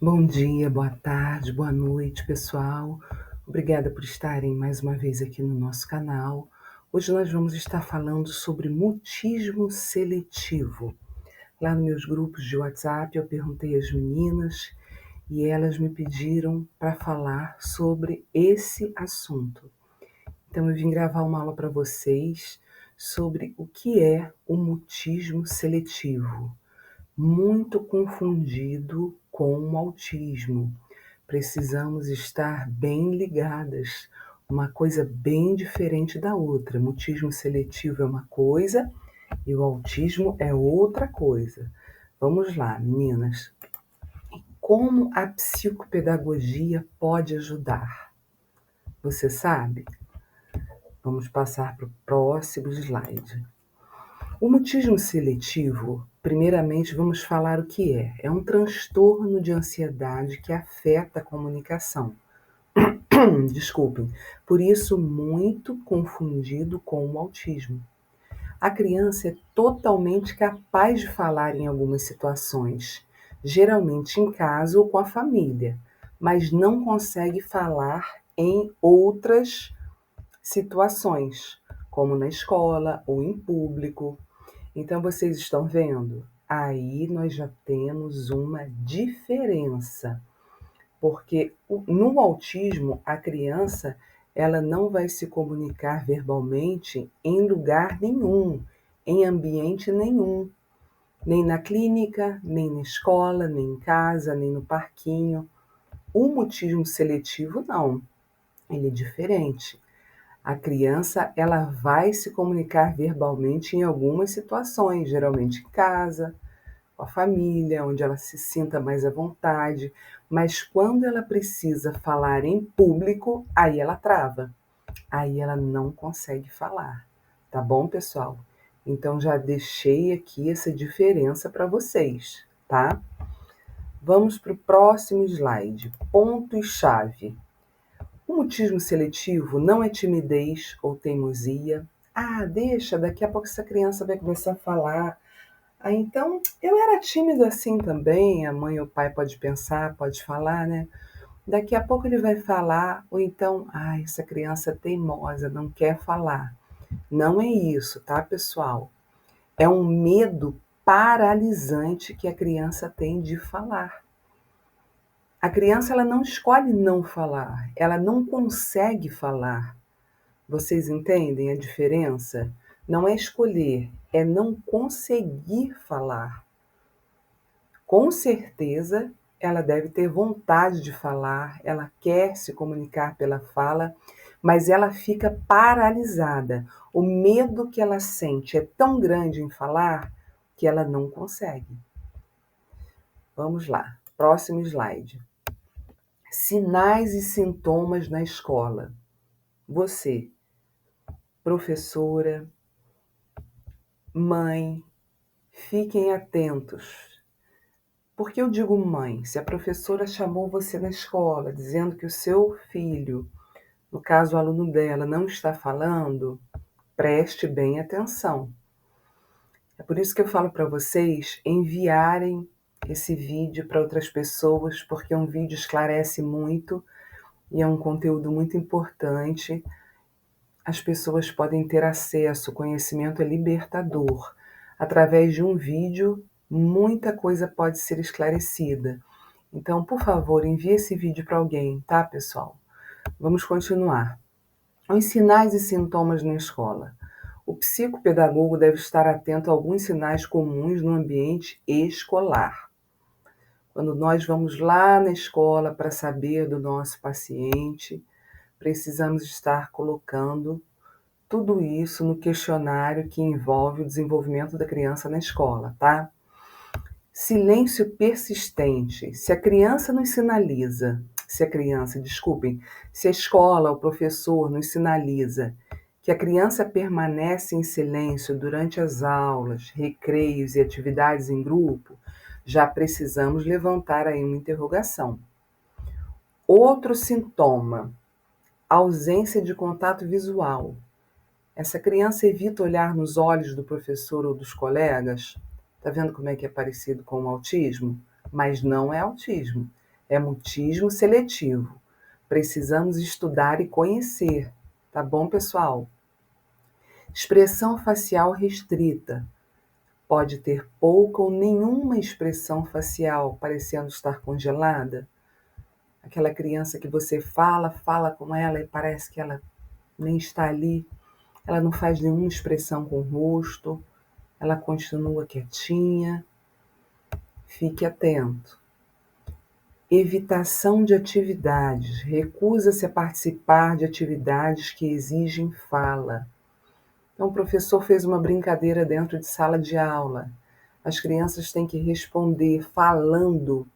Bom dia, boa tarde, boa noite, pessoal. Obrigada por estarem mais uma vez aqui no nosso canal. Hoje nós vamos estar falando sobre mutismo seletivo. Lá nos meus grupos de WhatsApp eu perguntei às meninas e elas me pediram para falar sobre esse assunto. Então eu vim gravar uma aula para vocês sobre o que é o mutismo seletivo, muito confundido com o autismo. Precisamos estar bem ligadas, uma coisa bem diferente da outra. Mutismo seletivo é uma coisa e o autismo é outra coisa. Vamos lá, meninas. Como a psicopedagogia pode ajudar? Você sabe? Vamos passar para o próximo slide. O mutismo seletivo, primeiramente vamos falar o que é. É um transtorno de ansiedade que afeta a comunicação. Desculpem, por isso muito confundido com o autismo. A criança é totalmente capaz de falar em algumas situações, geralmente em casa ou com a família, mas não consegue falar em outras situações, como na escola ou em público. Então vocês estão vendo? Aí nós já temos uma diferença, porque no autismo a criança ela não vai se comunicar verbalmente em lugar nenhum, em ambiente nenhum, nem na clínica, nem na escola, nem em casa, nem no parquinho. O mutismo seletivo não, ele é diferente. A criança ela vai se comunicar verbalmente em algumas situações, geralmente em casa, com a família, onde ela se sinta mais à vontade, mas quando ela precisa falar em público, aí ela trava, aí ela não consegue falar, tá bom, pessoal? Então já deixei aqui essa diferença para vocês, tá? Vamos para o próximo slide. Ponto e chave. O mutismo seletivo não é timidez ou teimosia. Ah, deixa, daqui a pouco essa criança vai começar a falar. Ah, então eu era tímido assim também. A mãe ou o pai pode pensar, pode falar, né? Daqui a pouco ele vai falar, ou então, essa criança é teimosa, não quer falar. Não é isso, tá, pessoal? É um medo paralisante que a criança tem de falar. A criança ela não escolhe não falar, ela não consegue falar. Vocês entendem a diferença? Não é escolher, é não conseguir falar. Com certeza, ela deve ter vontade de falar, ela quer se comunicar pela fala, mas ela fica paralisada. O medo que ela sente é tão grande em falar que ela não consegue. Vamos lá, próximo slide. Sinais e sintomas na escola. Você, professora, mãe, fiquem atentos. Por que eu digo mãe? Se a professora chamou você na escola dizendo que o seu filho, no caso o aluno dela, não está falando, preste bem atenção. É por isso que eu falo para vocês enviarem esse vídeo para outras pessoas, porque um vídeo esclarece muito e é um conteúdo muito importante. As pessoas podem ter acesso, o conhecimento é libertador. Através de um vídeo, muita coisa pode ser esclarecida. Então, por favor, envie esse vídeo para alguém, tá, pessoal? Vamos continuar. Os sinais e sintomas na escola. O psicopedagogo deve estar atento a alguns sinais comuns no ambiente escolar. Quando nós vamos lá na escola para saber do nosso paciente, precisamos estar colocando tudo isso no questionário que envolve o desenvolvimento da criança na escola, tá? Silêncio persistente. Se a criança nos sinaliza, se a escola, o professor nos sinaliza que a criança permanece em silêncio durante as aulas, recreios e atividades em grupo, já precisamos levantar aí uma interrogação. Outro sintoma, ausência de contato visual. Essa criança evita olhar nos olhos do professor ou dos colegas. Tá vendo como é que é parecido com o autismo? Mas não é autismo. é mutismo seletivo. Precisamos estudar e conhecer, tá bom, pessoal? Expressão facial restrita. Pode ter pouca ou nenhuma expressão facial, parecendo estar congelada. Aquela criança que você fala com ela e parece que ela nem está ali. Ela não faz nenhuma expressão com o rosto, ela continua quietinha. Fique atento. Evitação de atividades. Recusa-se a participar de atividades que exigem fala. Então, o professor fez uma brincadeira dentro de sala de aula. As crianças têm que responder falando.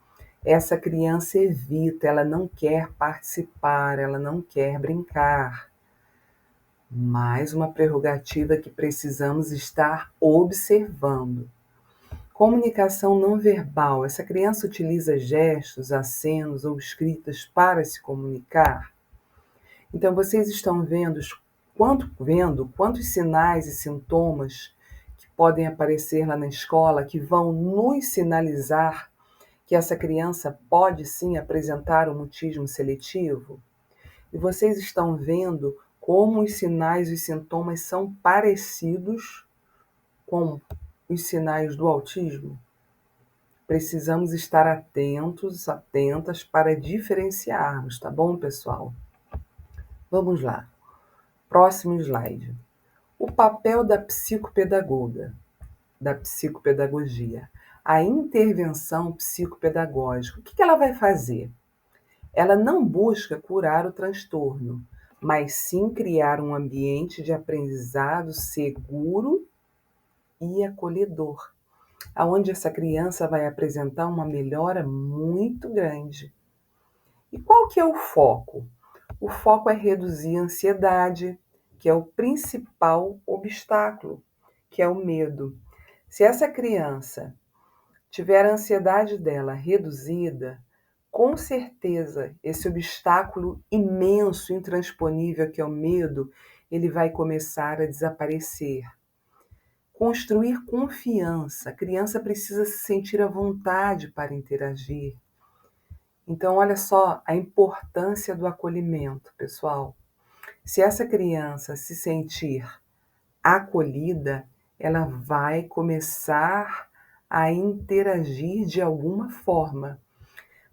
Essa criança evita, ela não quer participar, ela não quer brincar. Mais uma prerrogativa que precisamos estar observando. Comunicação não verbal. Essa criança utiliza gestos, acenos ou escritas para se comunicar. Então, vocês estão vendo quantos sinais e sintomas que podem aparecer lá na escola que vão nos sinalizar que essa criança pode sim apresentar o mutismo seletivo? E vocês estão vendo como os sinais e sintomas são parecidos com os sinais do autismo? Precisamos estar atentos, atentas para diferenciarmos, tá bom, pessoal? Vamos lá. Próximo slide. O papel da psicopedagoga, da psicopedagogia. A intervenção psicopedagógica. O que ela vai fazer? Ela não busca curar o transtorno, mas sim criar um ambiente de aprendizado seguro e acolhedor, aonde essa criança vai apresentar uma melhora muito grande. E qual que é o foco? O foco é reduzir a ansiedade, que é o principal obstáculo, que é o medo. Se essa criança tiver a ansiedade dela reduzida, com certeza esse obstáculo imenso, intransponível, que é o medo, ele vai começar a desaparecer. Construir confiança. A criança precisa se sentir à vontade para interagir. Então, olha só a importância do acolhimento, pessoal. Se essa criança se sentir acolhida, ela vai começar a interagir de alguma forma.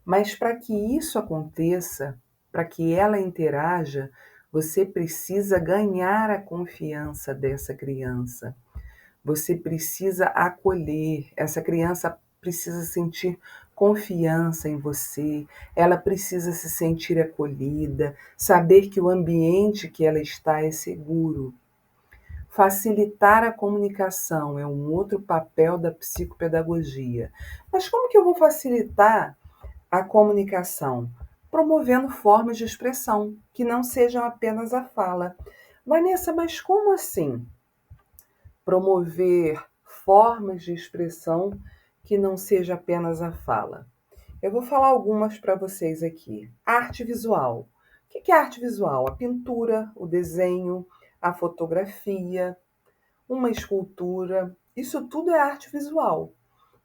Mas para que isso aconteça, para que ela interaja, você precisa ganhar a confiança dessa criança. Você precisa acolher, essa criança precisa sentir confiança em você, ela precisa se sentir acolhida, saber que o ambiente que ela está é seguro. Facilitar a comunicação é um outro papel da psicopedagogia. Mas como que eu vou facilitar a comunicação? Promovendo formas de expressão que não sejam apenas a fala. Vanessa, mas como assim? Promover formas de expressão que não seja apenas a fala. Eu vou falar algumas para vocês aqui. Arte visual. O que é arte visual? A pintura, o desenho, a fotografia, uma escultura. Isso tudo é arte visual.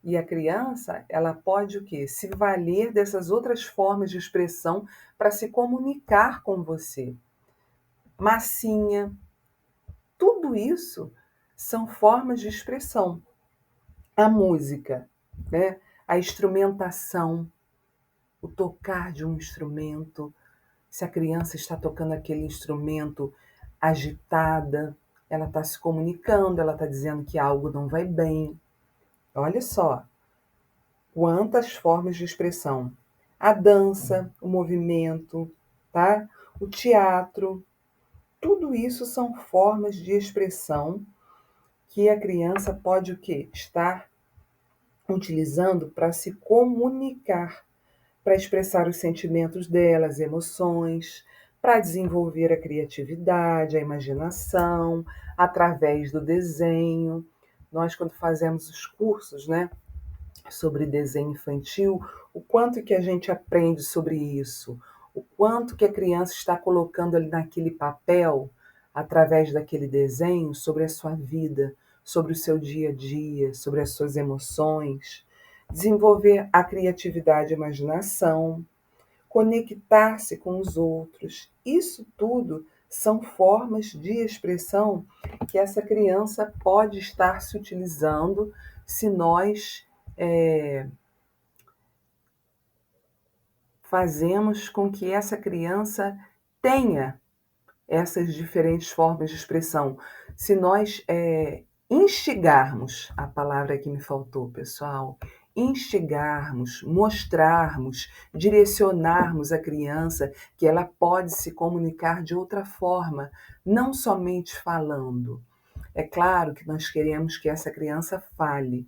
E a criança, ela pode o quê? Se valer dessas outras formas de expressão para se comunicar com você. Massinha. Tudo isso são formas de expressão. A música, né? A instrumentação, o tocar de um instrumento. Se a criança está tocando aquele instrumento agitada, ela está se comunicando, ela está dizendo que algo não vai bem. Olha só quantas formas de expressão. A dança, o movimento, tá? O teatro, tudo isso são formas de expressão que a criança pode o quê? Estar utilizando para se comunicar, para expressar os sentimentos dela, as emoções, para desenvolver a criatividade, a imaginação, através do desenho. Nós, quando fazemos os cursos, né, sobre desenho infantil, o quanto que a gente aprende sobre isso, o quanto que a criança está colocando ali naquele papel, através daquele desenho, sobre a sua vida, sobre o seu dia a dia, sobre as suas emoções. desenvolver a criatividade e a imaginação, conectar-se com os outros. Isso tudo são formas de expressão que essa criança pode estar se utilizando se nós fazemos com que essa criança tenha essas diferentes formas de expressão. Se nós instigarmos, a palavra que me faltou, pessoal, instigarmos, mostrarmos, direcionarmos a criança que ela pode se comunicar de outra forma, não somente falando. É claro que nós queremos que essa criança fale,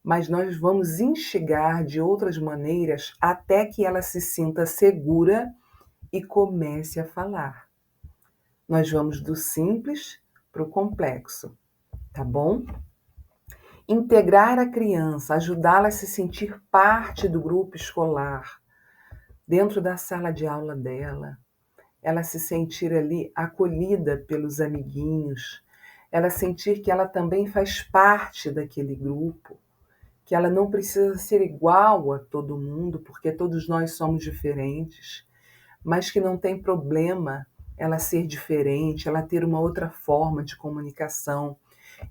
mas nós vamos instigar de outras maneiras até que ela se sinta segura e comece a falar. Nós vamos do simples para o complexo, tá bom? Integrar a criança, ajudá-la a se sentir parte do grupo escolar, dentro da sala de aula dela, ela se sentir ali acolhida pelos amiguinhos, ela sentir que ela também faz parte daquele grupo, que ela não precisa ser igual a todo mundo, porque todos nós somos diferentes, mas que não tem problema ela ser diferente, ela ter uma outra forma de comunicação.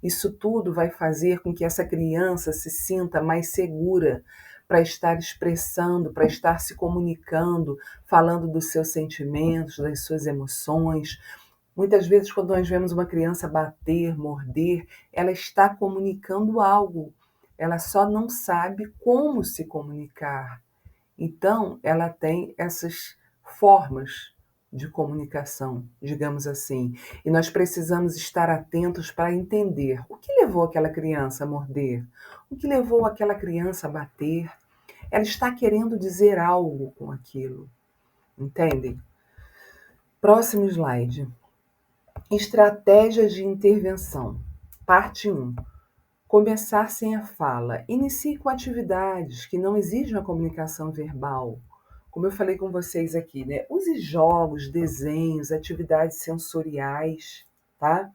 Isso tudo vai fazer com que essa criança se sinta mais segura para estar expressando, para estar se comunicando, falando dos seus sentimentos, das suas emoções. Muitas vezes, quando nós vemos uma criança bater, morder, ela está comunicando algo, ela só não sabe como se comunicar. Então, ela tem essas formas de comunicação, digamos assim. E nós precisamos estar atentos para entender o que levou aquela criança a morder, o que levou aquela criança a bater. Ela está querendo dizer algo com aquilo, entendem? Próximo slide. Estratégias de intervenção. Parte 1. Começar sem a fala. Inicie com atividades que não exijam a comunicação verbal. Como eu falei com vocês aqui, né? Use jogos, desenhos, atividades sensoriais, tá?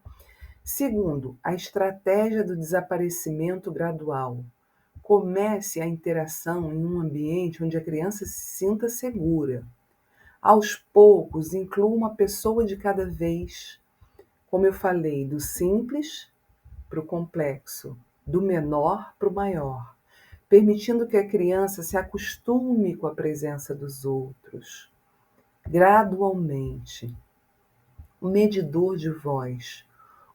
Segundo, a estratégia do desaparecimento gradual. Comece a interação em um ambiente onde a criança se sinta segura. Aos poucos, inclua uma pessoa de cada vez. Como eu falei, do simples para o complexo, do menor para o maior, permitindo que a criança se acostume com a presença dos outros, gradualmente. O medidor de voz.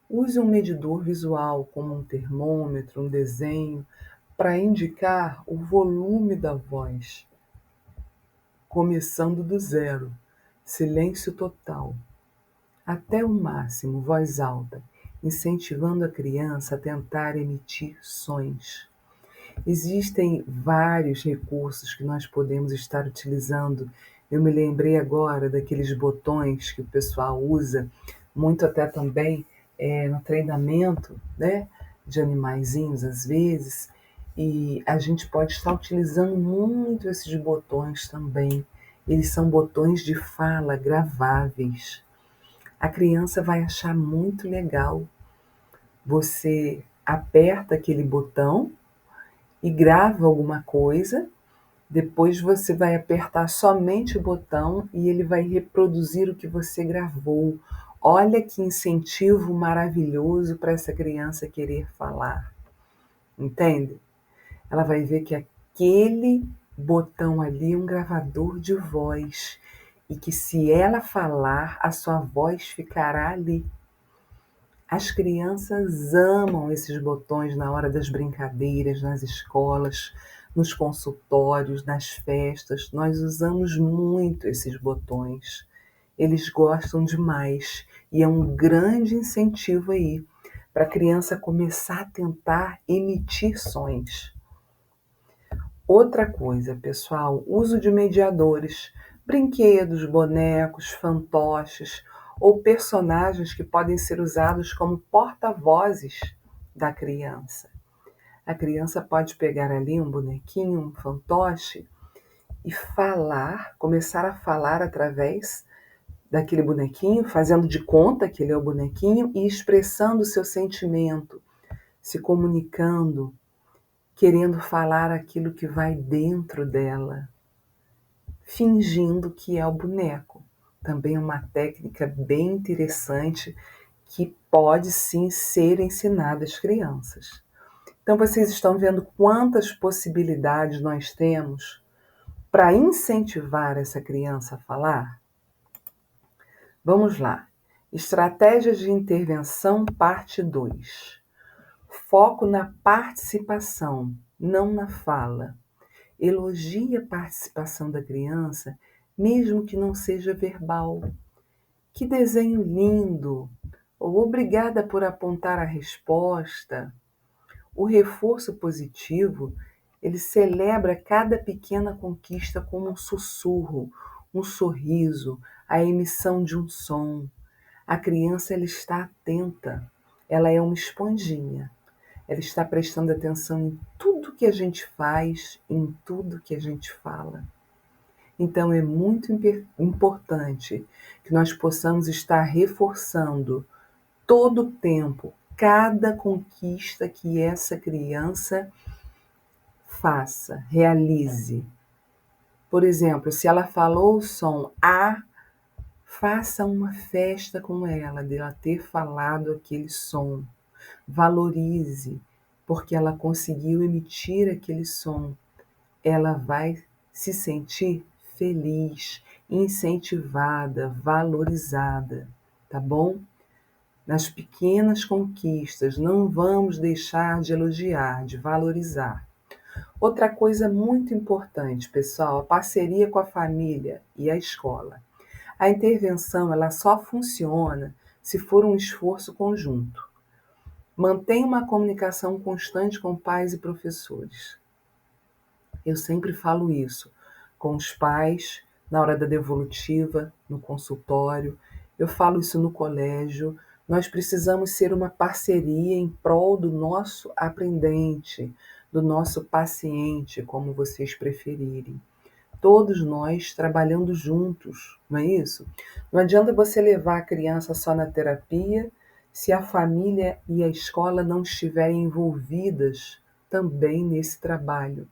Use um medidor visual, como um termômetro, um desenho, para indicar o volume da voz. Começando do zero, silêncio total, até o máximo, voz alta, incentivando a criança a tentar emitir sons. Existem vários recursos que nós podemos estar utilizando. Eu me lembrei agora daqueles botões que o pessoal usa, muito até também no treinamento, né, de animaizinhos às vezes, e a gente pode estar utilizando muito esses botões também. Eles são botões de fala graváveis. A criança vai achar muito legal. Você aperta aquele botão e grava alguma coisa, depois você vai apertar somente o botão e ele vai reproduzir o que você gravou. Olha que incentivo maravilhoso para essa criança querer falar, entende? Ela vai ver que aquele botão ali é um gravador de voz e que se ela falar, a sua voz ficará ali. As crianças amam esses botões na hora das brincadeiras, nas escolas, nos consultórios, nas festas. Nós usamos muito esses botões. Eles gostam demais e é um grande incentivo aí para a criança começar a tentar emitir sons. Outra coisa, pessoal, uso de mediadores, brinquedos, bonecos, fantoches ou personagens que podem ser usados como porta-vozes da criança. A criança pode pegar ali um bonequinho, um fantoche e falar, começar a falar através daquele bonequinho, fazendo de conta que ele é o bonequinho e expressando o seu sentimento, se comunicando, querendo falar aquilo que vai dentro dela, fingindo que é o boneco. Também é uma técnica bem interessante que pode sim ser ensinada às crianças. Então vocês estão vendo quantas possibilidades nós temos para incentivar essa criança a falar? Vamos lá. Estratégias de intervenção, parte 2. Foco na participação, não na fala. Elogie a participação da criança, mesmo que não seja verbal. Que desenho lindo! Ou obrigada por apontar a resposta. O reforço positivo, ele celebra cada pequena conquista como um sussurro, um sorriso, a emissão de um som. A criança ela está atenta, ela é uma esponjinha. Ela está prestando atenção em tudo que a gente faz, em tudo que a gente fala. Então é muito importante que nós possamos estar reforçando todo o tempo cada conquista que essa criança faça, realize. Por exemplo, se ela falou o som A, faça uma festa com ela, dela ter falado aquele som. Valorize, porque ela conseguiu emitir aquele som. Ela vai se sentir feliz, incentivada, valorizada, tá bom? Nas pequenas conquistas, não vamos deixar de elogiar, de valorizar. Outra coisa muito importante, pessoal, a parceria com a família e a escola. A intervenção ela só funciona se for um esforço conjunto. Mantenha uma comunicação constante com pais e professores. Eu sempre falo isso com os pais, na hora da devolutiva, no consultório, eu falo isso no colégio. Nós precisamos ser uma parceria em prol do nosso aprendente, do nosso paciente, como vocês preferirem. Todos nós trabalhando juntos, não é isso? Não adianta você levar a criança só na terapia se a família e a escola não estiverem envolvidas também nesse trabalho.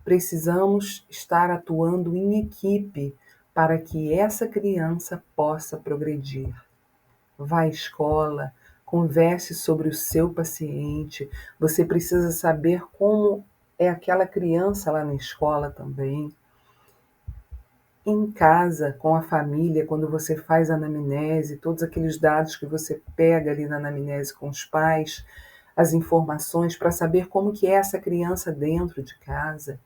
Precisamos estar atuando em equipe para que essa criança possa progredir. Vá à escola, converse sobre o seu paciente. Você precisa saber como é aquela criança lá na escola também. Em casa, com a família, quando você faz a anamnese, todos aqueles dados que você pega ali na anamnese com os pais, as informações para saber como que é essa criança dentro de casa,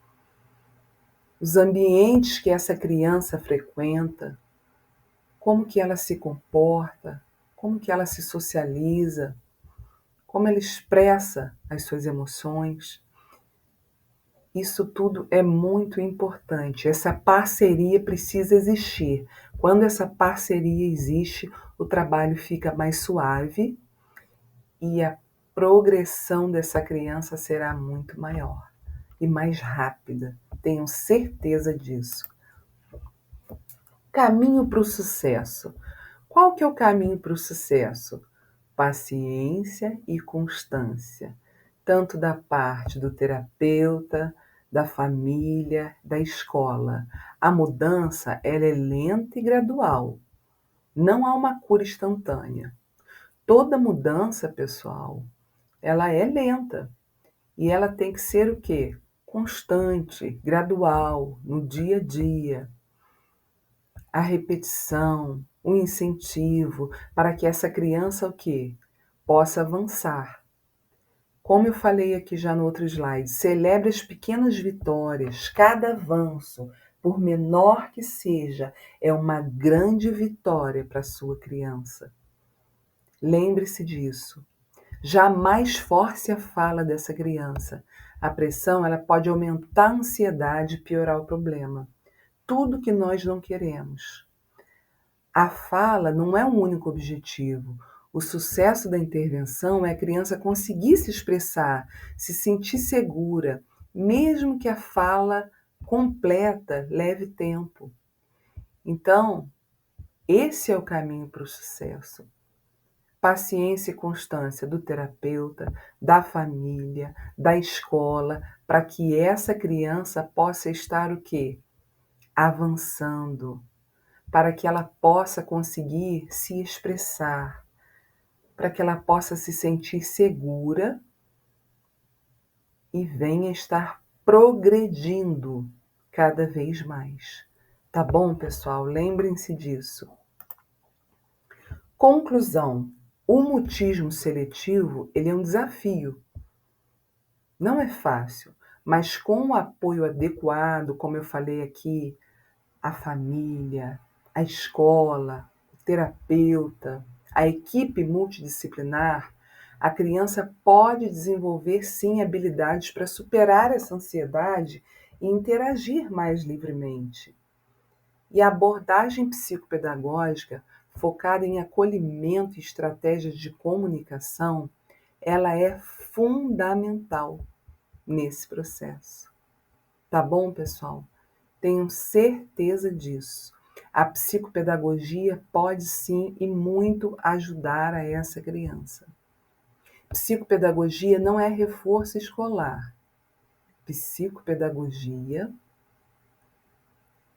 os ambientes que essa criança frequenta, como que ela se comporta, como que ela se socializa, como ela expressa as suas emoções. Isso tudo é muito importante. Essa parceria precisa existir. Quando essa parceria existe, o trabalho fica mais suave e a progressão dessa criança será muito maior e mais rápida. Tenho certeza disso. Caminho para o sucesso. Qual que é o caminho para o sucesso? Paciência e constância, tanto da parte do terapeuta, da família, da escola. A mudança, ela é lenta e gradual. Não há uma cura instantânea. Toda mudança, pessoal, ela é lenta. E ela tem que ser o quê? Constante, gradual, no dia a dia. A repetição, o incentivo para que essa criança o quê? Possa avançar. Como eu falei aqui já no outro slide, celebre as pequenas vitórias. Cada avanço, por menor que seja, é uma grande vitória para a sua criança. Lembre-se disso. Jamais force a fala dessa criança. A pressão ela pode aumentar a ansiedade e piorar o problema. Tudo que nós não queremos. A fala não é um único objetivo. O sucesso da intervenção é a criança conseguir se expressar, se sentir segura, mesmo que a fala completa leve tempo. Então, esse é o caminho para o sucesso. paciência e constância do terapeuta, da família, da escola, para que essa criança possa estar o quê? Avançando, para que ela possa conseguir se expressar, para que ela possa se sentir segura e venha estar progredindo cada vez mais. Tá bom, pessoal? Lembrem-se disso. Conclusão: o mutismo seletivo, ele é um desafio. Não é fácil, mas com o apoio adequado, como eu falei aqui, a família, a escola, o terapeuta, a equipe multidisciplinar, a criança pode desenvolver sim habilidades para superar essa ansiedade e interagir mais livremente. E a abordagem psicopedagógica focada em acolhimento e estratégias de comunicação, ela é fundamental nesse processo. Tá bom, pessoal? Tenham certeza disso. A psicopedagogia pode sim e muito ajudar a essa criança. Psicopedagogia não é reforço escolar. Psicopedagogia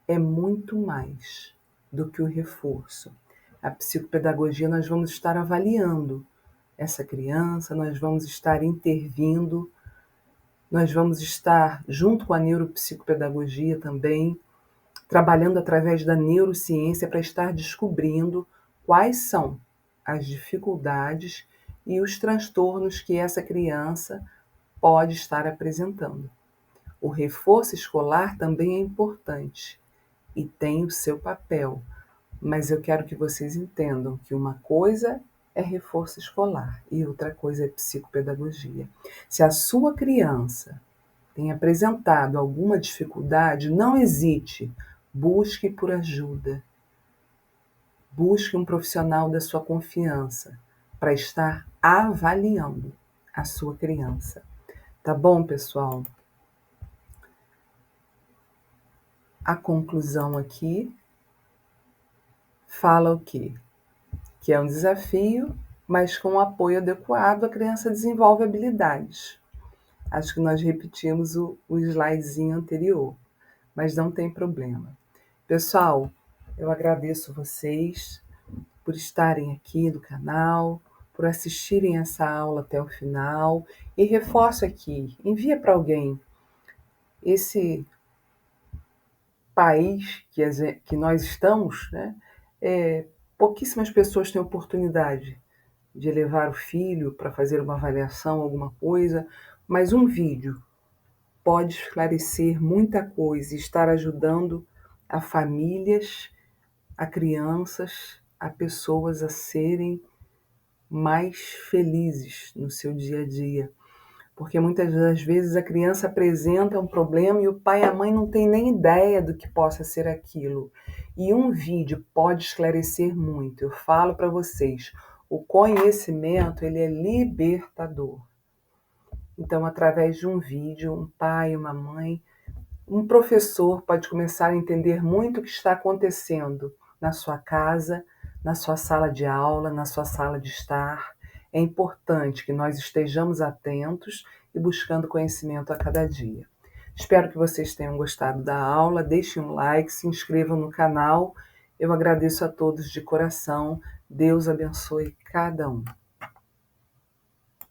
é muito mais do que o reforço. A psicopedagogia, nós vamos estar avaliando essa criança, nós vamos estar intervindo, nós vamos estar, junto com a neuropsicopedagogia também, trabalhando através da neurociência para estar descobrindo quais são as dificuldades e os transtornos que essa criança pode estar apresentando. O reforço escolar também é importante e tem o seu papel, mas eu quero que vocês entendam que uma coisa é reforço escolar e outra coisa é psicopedagogia. Se a sua criança tem apresentado alguma dificuldade, não hesite, busque por ajuda. Busque um profissional da sua confiança para estar avaliando a sua criança. Tá bom, pessoal? A conclusão aqui fala o quê? Que é um desafio, mas com o apoio adequado a criança desenvolve habilidades. Acho que nós repetimos o slidezinho anterior, mas não tem problema. Pessoal, eu agradeço vocês por estarem aqui no canal, por assistirem essa aula até o final e reforço aqui, envia para alguém. Esse país que nós estamos, né, pouquíssimas pessoas têm oportunidade de levar o filho para fazer uma avaliação, alguma coisa, mas um vídeo pode esclarecer muita coisa e estar ajudando a famílias, a crianças, a pessoas a serem mais felizes no seu dia a dia. Porque muitas das vezes a criança apresenta um problema e o pai e a mãe não têm nem ideia do que possa ser aquilo. E um vídeo pode esclarecer muito. Eu falo para vocês, o conhecimento, ele é libertador. Então, através de um vídeo, um pai, uma mãe, um professor pode começar a entender muito o que está acontecendo na sua casa, na sua sala de aula, na sua sala de estar. É importante que nós estejamos atentos e buscando conhecimento a cada dia. Espero que vocês tenham gostado da aula. Deixem um like, se inscrevam no canal. Eu agradeço a todos de coração. Deus abençoe cada um.